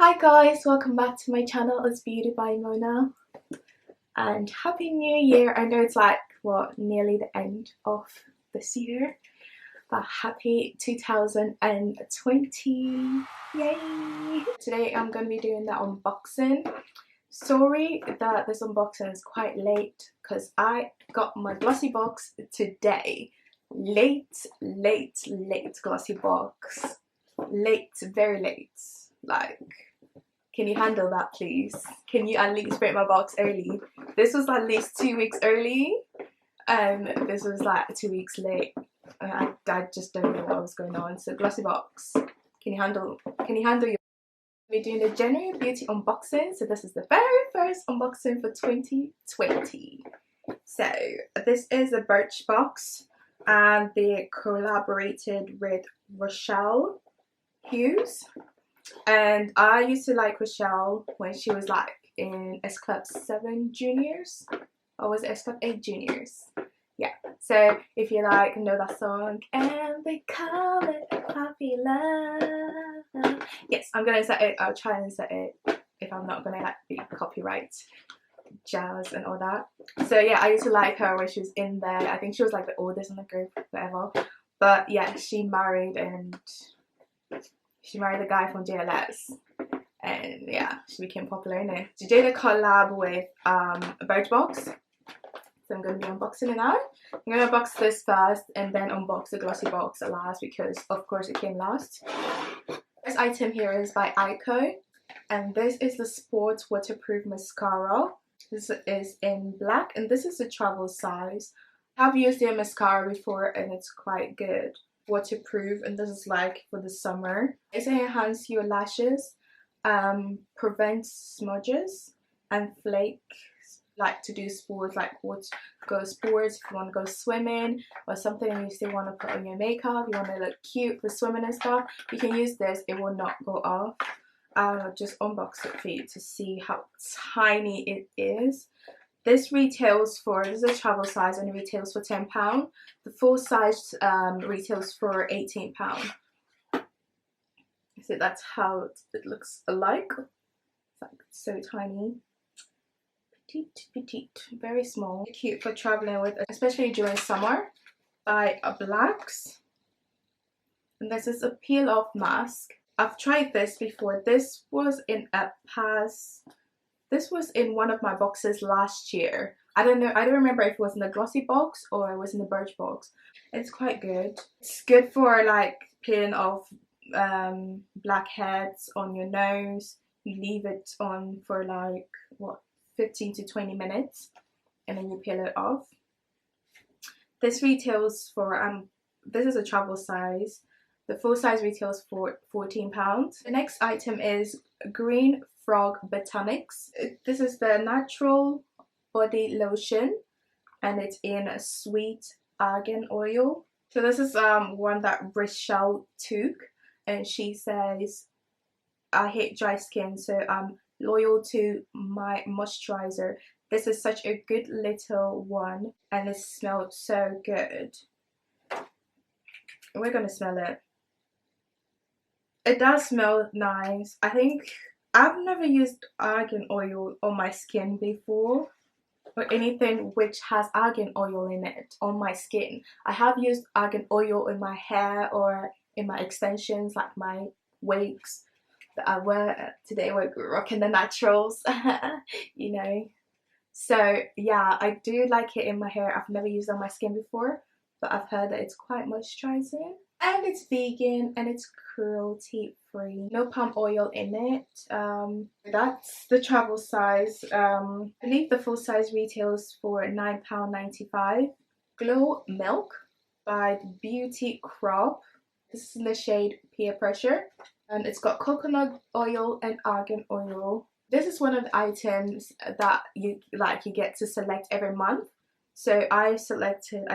Hi guys, welcome back to my channel. It's Beauty by Mona and Happy New Year. I know it's like nearly the end of this year, but happy 2020. Yay! Today I'm going to be doing the unboxing. Sorry that this unboxing is quite late because I got my Glossybox today. Late Glossybox. Late, very late. Like, can you handle that, please? Can you at least break my box early? This was at least 2 weeks early. This was like 2 weeks late. I just don't know what was going on. So Glossybox, can you handle your? We're doing the January beauty unboxing. So this is the very first unboxing for 2020. So this is a Birchbox, and they collaborated with Rochelle Hughes. And I used to like Rochelle when she was like in S Club 7 Juniors, or was it S Club 8 Juniors? Yeah. So if you like know that song, and they call it Puppy Love. Yes, I'm gonna set it. I'll try and set it if I'm not gonna like be copyright jazz and all that. So yeah, I used to like her when she was in there. I think she was like the oldest in the group, whatever. But yeah, she married the guy from JLS, and yeah, she became popular in it. She did a collab with Birchbox, so I'm going to be unboxing it now. I'm going to unbox this first and then unbox the Glossybox last because of course it came last. This item here is by Ico, and this is the Sports Waterproof Mascara. This is in black, and this is the travel size. I've used their mascara before and it's quite good. Waterproof, and this is like for the summer. It's enhance your lashes, prevents smudges and flakes, like to do sports, like go sports, if you want to go swimming or something and you still want to put on your makeup, you want to look cute for swimming and stuff, you can use this. It will not go off. I'll just unbox it for you to see how tiny it is. This retails for, this is a travel size and it retails for £10. The full size retails for £18. So that's how it looks like. It's like so tiny. Petite, very small. Cute for traveling with, especially during summer. By Blacks. And this is a peel off mask. I've tried this before. This was in a past. This was in one of my boxes last year. I don't know, I don't remember if it was in the Glossybox or it was in the Birchbox. It's quite good. It's good for like peeling off blackheads on your nose. You leave it on for like 15 to 20 minutes and then you peel it off. This retails for this is a travel size. The full size retails for £14. The next item is Green Frog Botanics. This is the natural body lotion, and it's in a sweet argan oil. So this is one that Rochelle took, and she says, I hate dry skin, so I'm loyal to my moisturizer. This is such a good little one, and it smells so good. We're gonna smell it. It does smell nice. I think I've never used argan oil on my skin before, or anything which has argan oil in it on my skin. I have used argan oil in my hair or in my extensions, like my wigs that I wear today. We're rocking the naturals, you know. So yeah, I do like it in my hair. I've never used it on my skin before, but I've heard that it's quite moisturizing. And it's vegan and it's cruelty free. No palm oil in it. That's the travel size. I believe the full size retails for £9.95. Glow Milk by Beauty Crop. This is in the shade Peer Pressure. And it's got coconut oil and argan oil. This is one of the items that you get to select every month. So I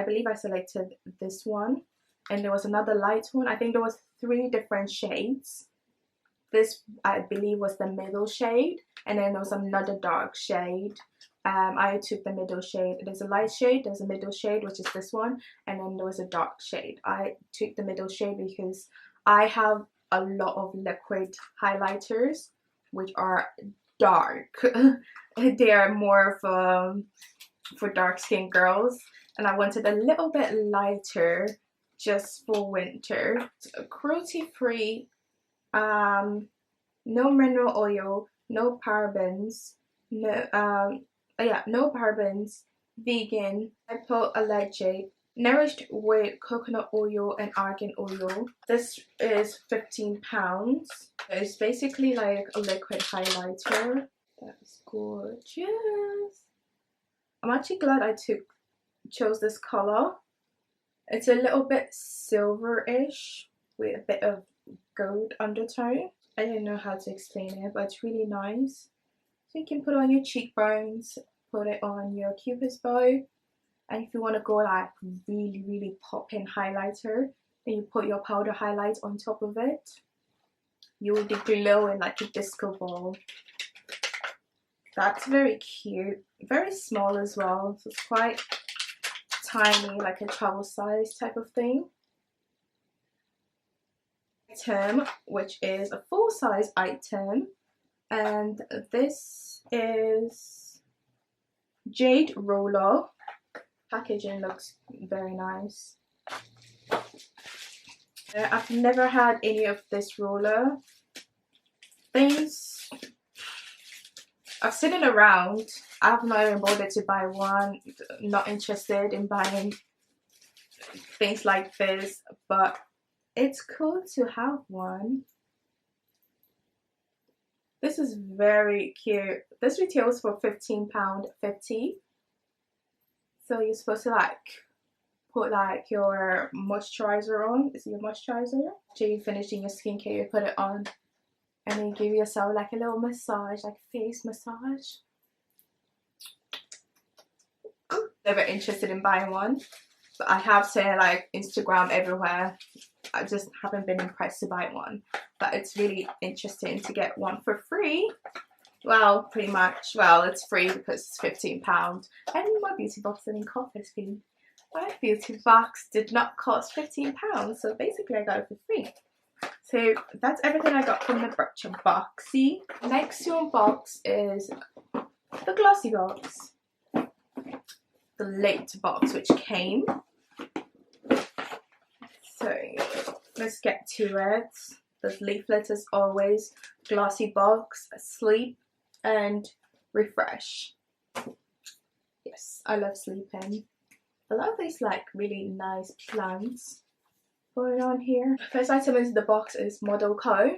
believe I selected this one. And there was another light one. I think there was 3 different shades. This, I believe, was the middle shade. And then there was another dark shade. I took the middle shade. There's a light shade, there's a middle shade, which is this one. And then there was a dark shade. I took the middle shade because I have a lot of liquid highlighters which are dark. They are more for dark skinned girls, and I wanted a little bit lighter just for winter. Cruelty free, no mineral oil, no parabens, no parabens, vegan, hypoallergenic, nourished with coconut oil and argan oil. This is £15. It's basically like a liquid highlighter. That's gorgeous. I'm actually glad I chose this color. It's a little bit silverish with a bit of gold undertone. I don't know how to explain it, but it's really nice. So you can put on your cheekbones, put it on your cupid's bow, and if you want to go like really popping highlighter, then you put your powder highlight on top of it. You will be glowing like a disco ball. That's very cute, very small as well, so it's quite tiny, like a travel size type of thing. Item, which is a full size item, and this is jade roller. Packaging looks very nice. I've never had any of this roller things. I've seen it around. I've not even bothered to buy one. Not interested in buying things like this, but it's cool to have one. This is very cute. This retails for £15.50. So you're supposed to like put like your moisturizer on. Is it your moisturizer? After you finish doing your skincare, you put it on and then give yourself like a little massage, like face massage. Never interested in buying one, but I have seen like Instagram everywhere. I just haven't been impressed to buy one, but it's really interesting to get one for free. Well, pretty much. Well, it's free because it's £15. And my beauty box didn't cost £15. My beauty box did not cost £15, so basically I got it for free. So that's everything I got from the Birchbox. Next to box is the Glossybox, the late box which came. So let's get to it. The leaflet is always Glossybox, sleep and refresh. Yes, I love sleeping. I love these like really nice plants going on here. First item in the box is Model Co.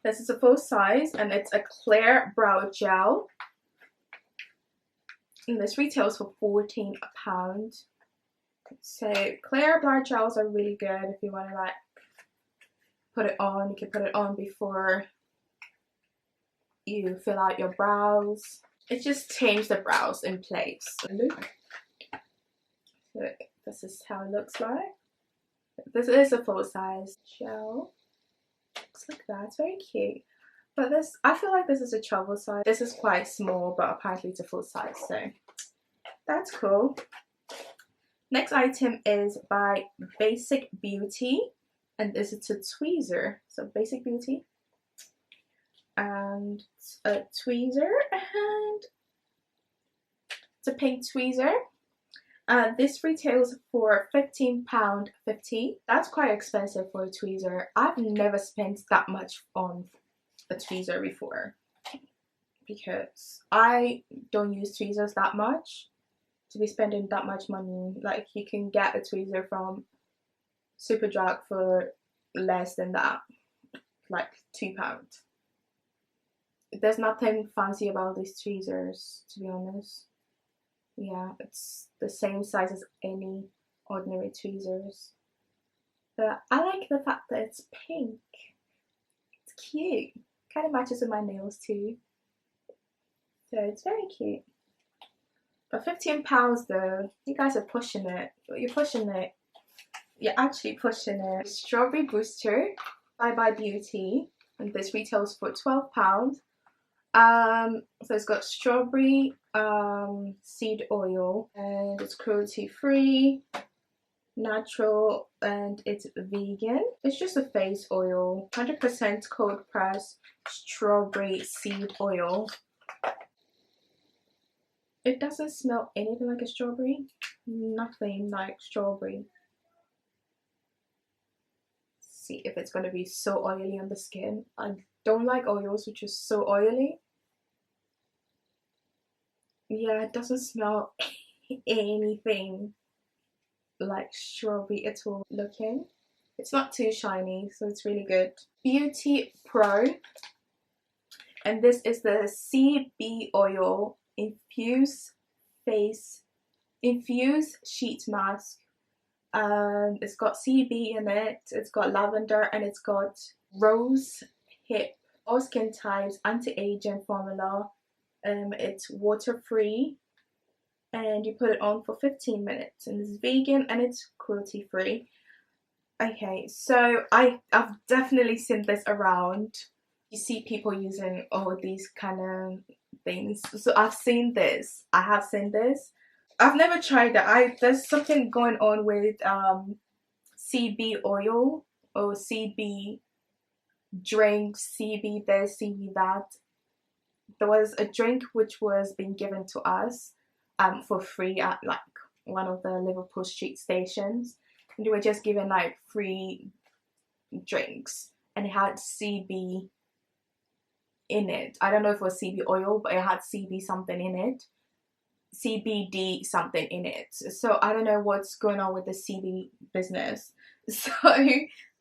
This is a full size and it's a clear brow gel. And this retails for £14. So clear brow gels are really good if you want to like put it on. You can put it on before you fill out your brows. It just changes the brows in place. Look. So this is how it looks like. This is a full size gel. Looks like that. It's very cute. But this, I feel like this is a travel size. This is quite small, but apparently it's a full size, so that's cool. Next item is by Basic Beauty, and this is a tweezer. So Basic Beauty, and a tweezer, and it's a pink tweezer. This retails for £15.50. That's quite expensive for a tweezer. I've never spent that much on a tweezer before because I don't use tweezers that much to be spending that much money. Like you can get a tweezer from Superdrug for less than that, like £2. There's nothing fancy about these tweezers, to be honest. Yeah, it's the same size as any ordinary tweezers. But I like the fact that it's pink. It's cute. Kind of matches with my nails too. So it's very cute. But £15 though, you guys are pushing it. You're pushing it. You're actually pushing it. Strawberry Booster by Beauty. And this retails for £12. So it's got strawberry seed oil and it's cruelty free. natural, and it's vegan. It's just a face oil, 100% cold pressed strawberry seed oil. It doesn't smell anything like a strawberry. Nothing like strawberry. See if it's going to be so oily on the skin. I don't like oils which is so oily. Yeah, it doesn't smell anything like strawberry at all looking. It's not too shiny, so it's really good. Beauty Pro, and this is the CB oil infused sheet mask. It's got CB in it, it's got lavender, and it's got rose hip, all skin types, anti-aging formula. It's water free, and you put it on for 15 minutes, and it's vegan and it's cruelty free. Okay, so I've definitely seen this around. You see people using all these kind of things, so I've seen this. I have seen this. I've never tried that. There's something going on with CB oil or CB drinks, CB this, CB that. There was a drink which was being given to us for free at like one of the Liverpool street stations, and they were just given like free drinks, and it had CB in it. I don't know if it was CB oil, but it had CB something in it, CBD something in it. So I don't know what's going on with the CB business. So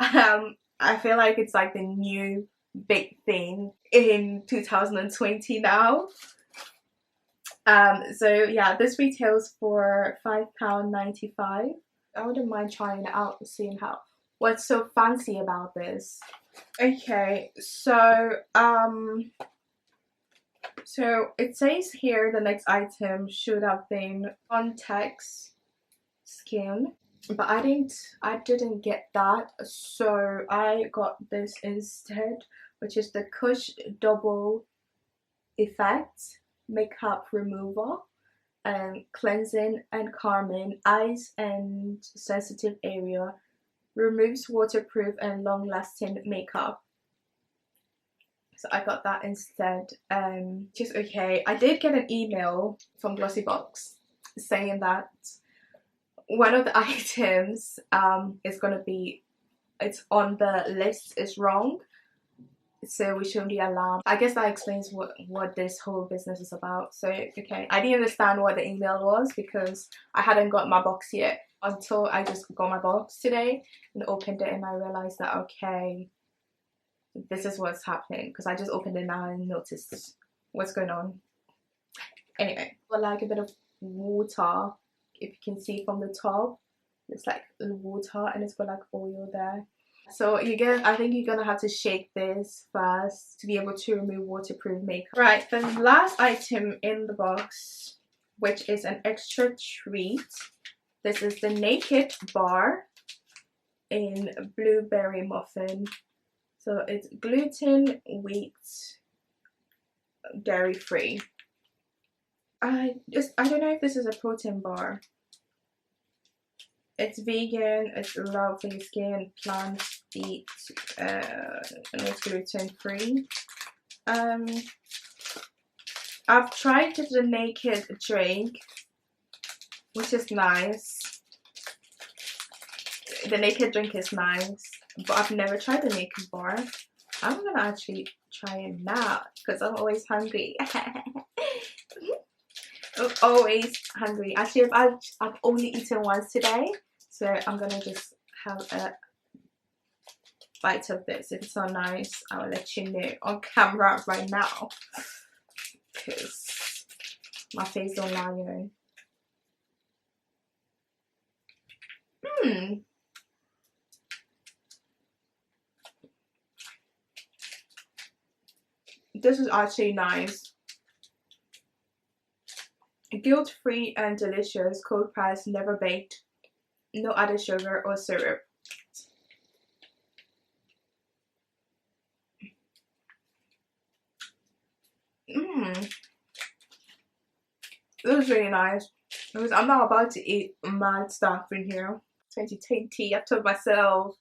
I feel like it's like the new big thing in 2020 now. So yeah, this retails for £5.95. I wouldn't mind trying it out and seeing what's so fancy about this. Okay, so it says here the next item should have been Context Skin, but I didn't get that, so I got this instead, which is the Kush Double Effect Makeup Remover, cleansing and calming eyes and sensitive area, removes waterproof and long-lasting makeup. So I got that instead. Just okay. I did get an email from Glossybox saying that one of the items is gonna be, it's on the list, is wrong, so we shouldn't be allowed. I guess that explains what this whole business is about. So okay, I didn't understand what the email was because I hadn't got my box yet until I just got my box today and opened it, and I realized that okay, this is what's happening, because I just opened it now and noticed what's going on. Anyway, I like a bit of water. If you can see from the top, it's like water and it's got like oil there. So I think you're gonna have to shake this first to be able to remove waterproof makeup. Right, the last item in the box, which is an extra treat. This is the Naked Bar in Blueberry Muffin. So it's gluten, wheat, dairy free. I don't know if this is a protein bar. It's vegan, it's lovely skin, plant eat, and it's gluten free. I've tried the Naked drink, which is nice. The Naked drink is nice, but I've never tried the Naked bar. I'm gonna actually try it now because I'm always hungry. I'm always hungry. Actually, I've only eaten once today, so I'm gonna just have a bite of this. If it's not nice, I'll let you know on camera right now, because my face don't lie, you know. This is actually nice. Guilt-free and delicious, cold pressed, never baked, no added sugar or syrup. This is really nice because I'm not about to eat mad stuff in here. 2020. I've told myself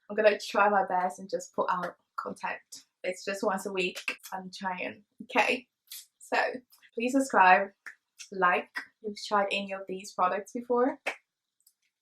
I'm gonna try my best and just put out content. It's just once a week. I'm trying. Okay, so please subscribe, like if you've tried any of these products before.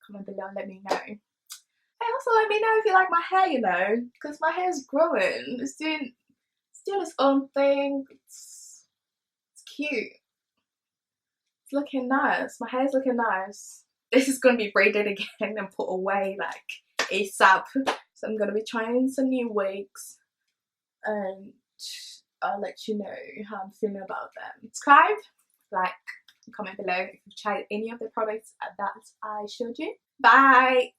Comment below and let me know. And also let me know if you like my hair, you know, because my hair is growing. It's doing its own thing. It's cute. It's looking nice. My hair's looking nice. This is gonna be braided again and put away like ASAP. So I'm gonna be trying some new wigs, and I'll let you know how I'm feeling about them. Subscribe, like, comment below if you've tried any of the products that I showed you. Bye.